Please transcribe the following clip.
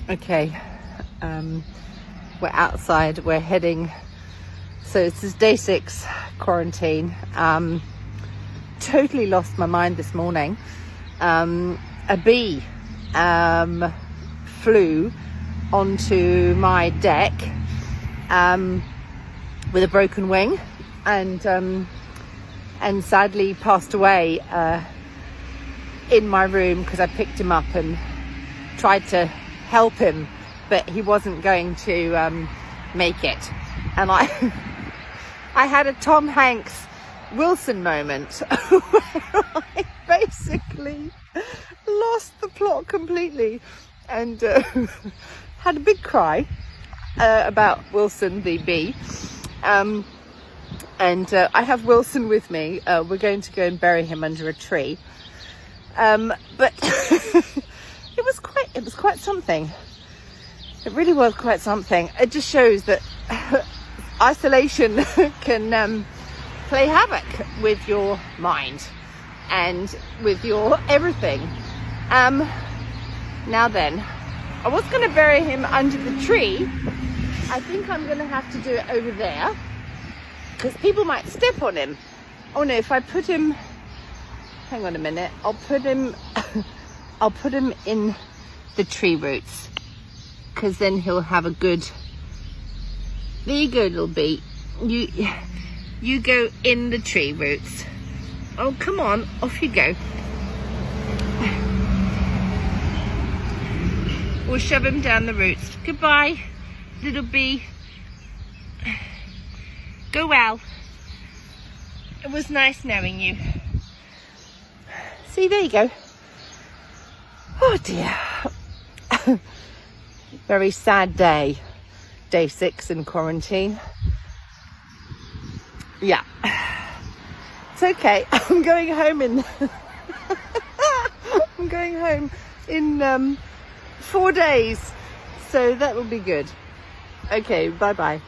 Okay, we're outside, we're heading, so this is day 6 quarantine. Totally lost my mind this morning. A bee flew onto my deck with a broken wing and sadly passed away in my room because I picked him up and tried to help him, but he wasn't going to make it. And I had a Tom Hanks Wilson moment where I basically lost the plot completely and had a big cry about Wilson the bee. And I have Wilson with me. We're going to go and bury him under a tree. But it was quite something. It really was quite something. It just shows that isolation can play havoc with your mind and with your everything. Now then, I was going to bury him under the tree. I think I'm going to have to do it over there because people might step on him. Oh no, if I put him, hang on a minute, I'll put him in the tree roots because then he'll have a good, there you go little bee, you go in the tree roots. Oh come on, off you go. We'll shove him down the roots. Goodbye little bee, go well. It was nice knowing you. See, there you go. Oh dear. Very sad day. Day 6 in quarantine. Yeah. It's okay. I'm going home in I'm going home in 4 days. So that will be good. Okay, bye bye.